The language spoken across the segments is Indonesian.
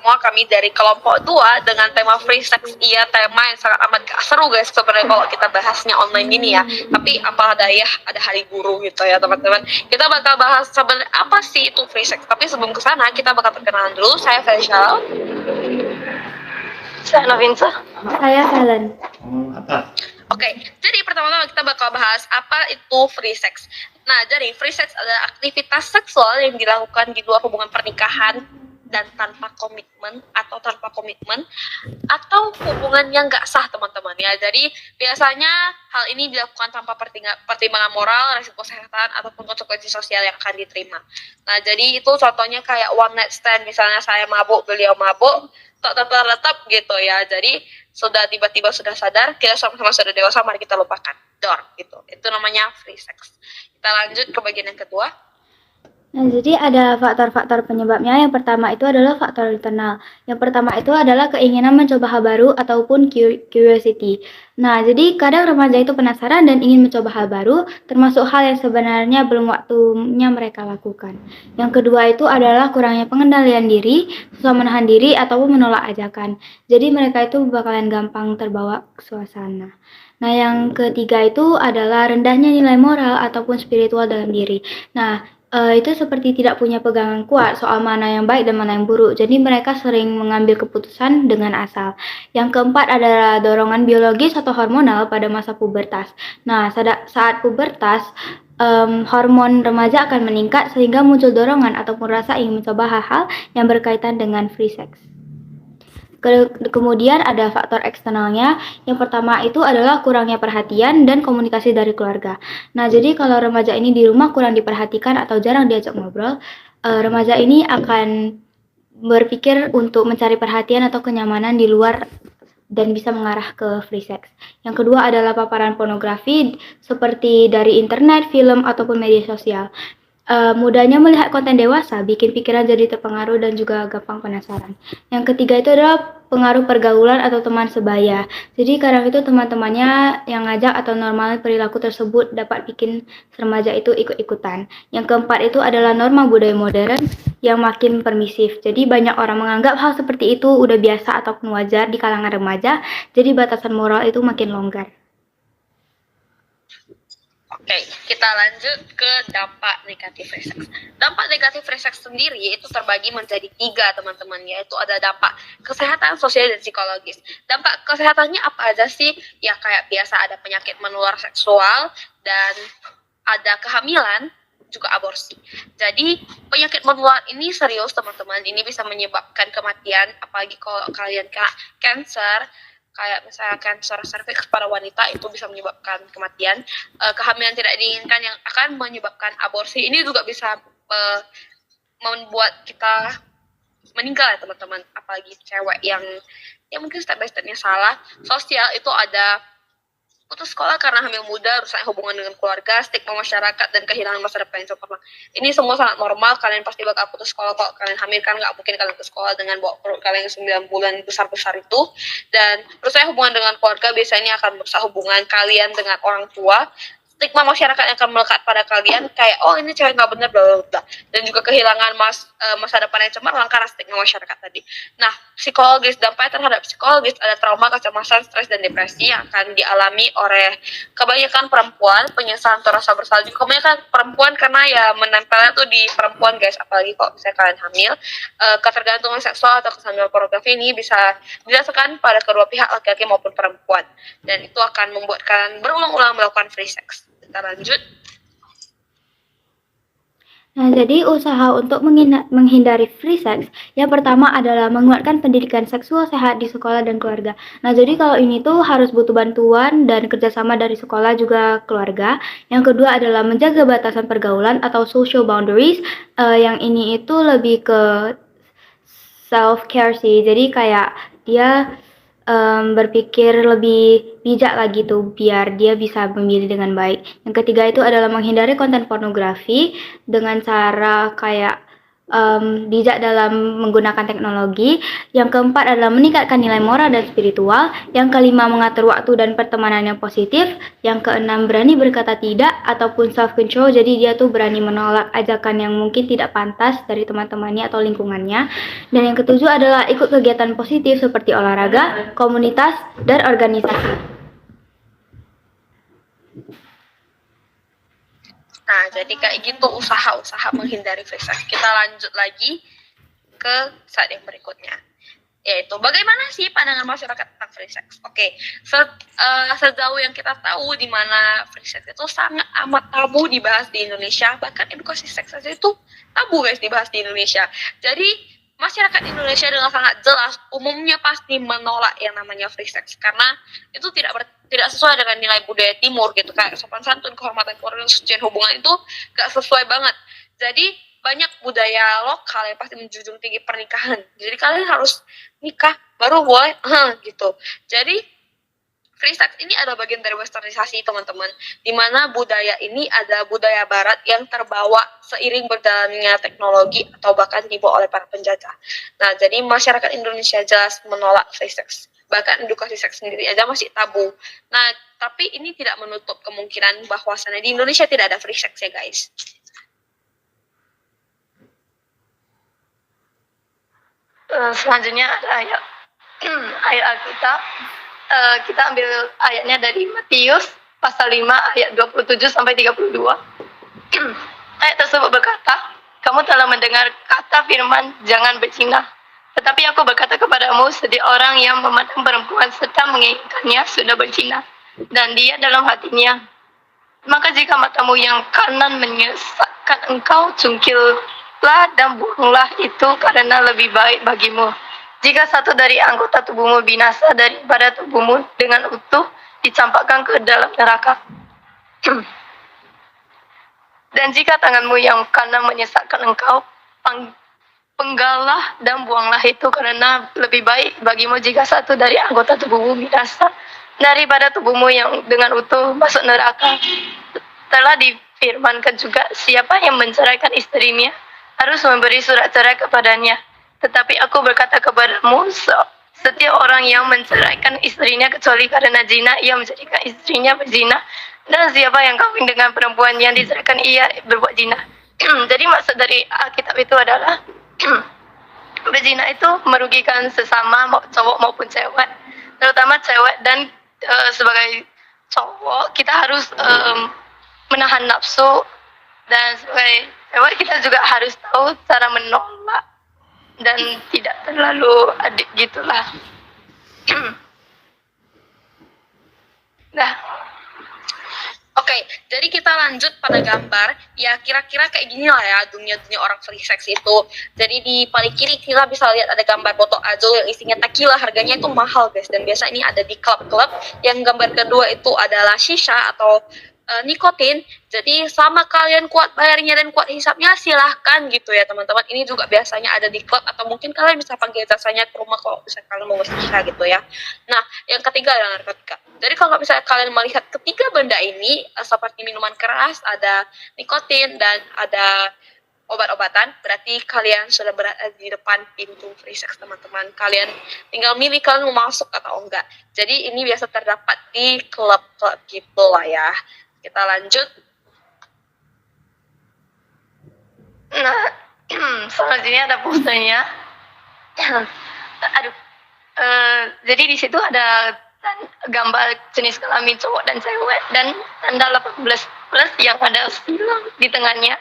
semua, kami dari kelompok 2 dengan tema free sex. Iya, tema yang sangat amat gak seru guys sebenarnya kalau kita bahasnya online gini ya. Tapi apa daya, ada hari guru gitu ya teman-teman. Kita bakal bahas sebenarnya apa sih itu free sex. Tapi sebelum kesana kita bakal perkenalan dulu. Saya Faisal. Saya Novinsa. Saya Helen. Oke, jadi pertama-tama kita bakal bahas apa itu free sex. Nah, jadi free sex adalah aktivitas seksual yang dilakukan di luar hubungan pernikahan dan tanpa komitmen atau hubungan yang gak sah teman-teman ya. Jadi biasanya hal ini dilakukan tanpa pertimbangan moral, risiko kesehatan ataupun konsekuensi sosial yang akan diterima. Nah, jadi itu contohnya kayak one night stand, misalnya saya mabuk, beliau mabuk, tetap gitu ya. Jadi sudah tiba-tiba sudah sadar, kita sama-sama sudah dewasa, mari kita lupakan. Dor gitu. Itu namanya free sex. Kita lanjut ke bagian yang kedua. Nah, jadi ada faktor-faktor penyebabnya. Yang pertama itu adalah faktor internal. Yang pertama itu adalah keinginan mencoba hal baru ataupun curiosity. Nah, jadi kadang remaja itu penasaran dan ingin mencoba hal baru, termasuk hal yang sebenarnya belum waktunya mereka lakukan. Yang kedua itu adalah kurangnya pengendalian diri, susah menahan diri ataupun menolak ajakan. Jadi mereka itu bakalan gampang terbawa ke suasana. Nah, yang ketiga itu adalah rendahnya nilai moral ataupun spiritual dalam diri. Nah, itu seperti tidak punya pegangan kuat soal mana yang baik dan mana yang buruk. Jadi mereka sering mengambil keputusan dengan asal. Yang keempat adalah dorongan biologis atau hormonal pada masa pubertas. Nah, saat pubertas, hormon remaja akan meningkat sehingga muncul dorongan ataupun rasa ingin mencoba hal-hal yang berkaitan dengan free sex. Kemudian ada faktor eksternalnya. Yang pertama itu adalah kurangnya perhatian dan komunikasi dari keluarga. Nah, jadi kalau remaja ini di rumah kurang diperhatikan atau jarang diajak ngobrol, remaja ini akan berpikir untuk mencari perhatian atau kenyamanan di luar dan bisa mengarah ke free sex. Yang kedua adalah paparan pornografi seperti dari internet, film, ataupun media sosial. Mudahnya melihat konten dewasa bikin pikiran jadi terpengaruh dan juga gampang penasaran. Yang ketiga itu adalah pengaruh pergaulan atau teman sebaya. Jadi kadang itu teman-temannya yang ngajak atau normal perilaku tersebut dapat bikin remaja itu ikut-ikutan. Yang keempat itu adalah norma budaya modern yang makin permisif. Jadi banyak orang menganggap hal seperti itu udah biasa ataupun wajar di kalangan remaja. Jadi batasan moral itu makin longgar. Oke, kita lanjut ke dampak negatif free sex. Dampak negatif free sex sendiri itu terbagi menjadi 3 teman-teman, yaitu ada dampak kesehatan, sosial, dan psikologis. Dampak kesehatannya apa aja sih? Ya kayak biasa ada penyakit menular seksual dan ada kehamilan, juga aborsi. Jadi penyakit menular ini serius teman-teman, ini bisa menyebabkan kematian, apalagi kalau kalian kena cancer. Kayak misalnya kanker serviks pada wanita itu bisa menyebabkan kematian, kehamilan tidak diinginkan yang akan menyebabkan aborsi. Ini juga bisa membuat kita meninggal ya teman-teman, apalagi cewek yang mungkin step by stepnya salah. Sosial itu ada putus sekolah karena hamil muda, rusaknya hubungan dengan keluarga, stigma masyarakat, dan kehilangan masa depan yang cemerlang. Ini semua sangat normal, kalian pasti bakal putus sekolah kalau kalian hamil, kan nggak mungkin kalian ke sekolah dengan bawa perut kalian 9 bulan besar-besar itu. Dan rusaknya hubungan dengan keluarga biasanya akan merusak hubungan kalian dengan orang tua. Stigma masyarakat yang akan melekat pada kalian kayak oh ini cewek nggak bener bla bla bla, dan juga kehilangan masa depan yang cemerlang karena stigma masyarakat tadi. Nah, psikologis, dampaknya terhadap psikologis ada trauma, kecemasan, stres, dan depresi yang akan dialami oleh kebanyakan perempuan, penyesalan atau rasa bersalah juga kebanyakan perempuan karena ya menempelnya tuh di perempuan guys, apalagi kalau misalnya kalian hamil. Ketergantungan seksual atau kecanduan pornografi ini bisa dirasakan pada kedua pihak, laki-laki maupun perempuan, dan itu akan membuat kalian berulang-ulang melakukan free sex. Kita lanjut. Nah, jadi usaha untuk menghindari free sex yang pertama adalah menguatkan pendidikan seksual sehat di sekolah dan keluarga. Nah, jadi kalau ini tuh harus butuh bantuan dan kerjasama dari sekolah juga keluarga. Yang kedua adalah menjaga batasan pergaulan atau social boundaries. Yang ini itu lebih ke self care sih. Jadi kayak dia berpikir lebih bijak lagi tuh biar dia bisa memilih dengan baik. Yang ketiga itu adalah menghindari konten pornografi dengan cara kayak bijak dalam menggunakan teknologi. Yang keempat adalah meningkatkan nilai moral dan spiritual. Yang kelima, mengatur waktu dan pertemanan yang positif. Yang keenam, berani berkata tidak ataupun self control. Jadi dia tuh berani menolak ajakan yang mungkin tidak pantas dari teman-temannya atau lingkungannya. Dan yang ketujuh adalah ikut kegiatan positif seperti olahraga, komunitas, dan organisasi. Nah, jadi kayak gitu usaha-usaha menghindari free sex. Kita lanjut lagi ke slide yang berikutnya. Yaitu bagaimana sih pandangan masyarakat tentang free sex? Oke, sejauh yang kita tahu di mana free sex itu sangat amat tabu dibahas di Indonesia. Bahkan edukasi seks saja itu tabu guys dibahas di Indonesia. Jadi masyarakat Indonesia dengan sangat jelas umumnya pasti menolak yang namanya free sex karena itu tidak sesuai dengan nilai budaya timur gitu, kayak sopan santun, kehormatan keluarga, kesucian hubungan itu gak sesuai banget. Jadi banyak budaya lokal yang pasti menjunjung tinggi pernikahan. Jadi kalian harus nikah baru boleh gitu. Jadi free sex ini adalah bagian dari westernisasi teman-teman, dimana budaya ini ada budaya barat yang terbawa seiring berjalannya teknologi atau bahkan dibawa oleh para penjajah. Nah, jadi masyarakat Indonesia jelas menolak free sex. Bahkan edukasi seks sendiri aja masih tabu. Nah, tapi ini tidak menutup kemungkinan bahwasannya di Indonesia tidak ada free sex ya guys. Selanjutnya ada ayat Alkitab. Kita ambil ayatnya dari Matius pasal 5 ayat 27 sampai 32. Ayat tersebut berkata, "Kamu telah mendengar kata firman, jangan berzina. Tetapi aku berkata kepadamu, setiap orang yang memandang perempuan serta menginginkannya sudah berzina, dan dia dalam hatinya. Maka jika matamu yang kanan menyesatkan engkau, cungkillah dan buanglah itu, karena lebih baik bagimu jika satu dari anggota tubuhmu binasa daripada tubuhmu dengan utuh dicampakkan ke dalam neraka. Dan jika tanganmu yang kanan menyesatkan engkau, penggalah dan buanglah itu, karena lebih baik bagimu jika satu dari anggota tubuhmu binasa daripada tubuhmu yang dengan utuh masuk neraka. Telah difirmankan juga, siapa yang menceraikan istrinya harus memberi surat cerai kepadanya. Tetapi aku berkata kepadamu, setiap orang yang menceraikan istrinya kecuali karena zina, ia menjadikan istrinya berzina. Dan siapa yang kawin dengan perempuan yang diceraikan, ia berbuat zina." Jadi maksud dari Alkitab itu adalah berzina itu merugikan sesama cowok maupun cewek, terutama cewek. Dan sebagai cowok kita harus menahan nafsu, dan sebagai cewek kita juga harus tahu cara menolak dan tidak terlalu adik gitulah. Nah, Oke, jadi kita lanjut pada gambar. Ya, kira-kira kayak gini lah ya dunia-dunia orang free sex itu. Jadi di paling kiri kita bisa lihat ada gambar botol Azul yang isinya tequila. Harganya itu mahal guys. Dan biasa ini ada di klub-klub. Yang gambar kedua itu adalah shisha atau nikotin. Jadi sama kalian kuat bayarnya dan kuat hisapnya, silahkan gitu ya teman-teman. Ini juga biasanya ada di klub, atau mungkin kalian bisa panggil jasanya ke rumah kalau bisa kalian mau shisha gitu ya. Nah, yang ketiga adalah narkotika. Jadi kalau misalnya kalian melihat ketiga benda ini seperti minuman keras, ada nikotin, dan ada obat-obatan, berarti kalian sudah berada di depan pintu free sex teman-teman. Kalian tinggal milih kalian mau masuk atau enggak. Jadi ini biasa terdapat di klub-klub gitu lah ya. Kita lanjut. Nah, selanjutnya ada posternya. Jadi di situ ada gambar jenis kelamin cowok dan cewek, dan tanda 18 plus yang ada silang di tengahnya.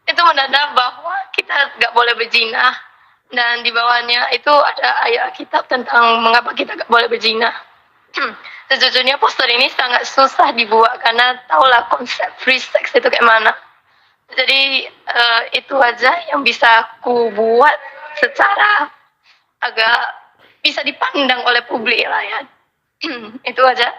Itu menandakan bahwa kita nggak boleh berzina, dan di bawahnya itu ada ayat Alkitab tentang mengapa kita nggak boleh berzina. Sejujurnya poster ini sangat susah dibuat karena tahulah konsep free sex itu kayak mana. Jadi itu aja yang bisa aku buat secara agak bisa dipandang oleh publik lah ya. Itu aja.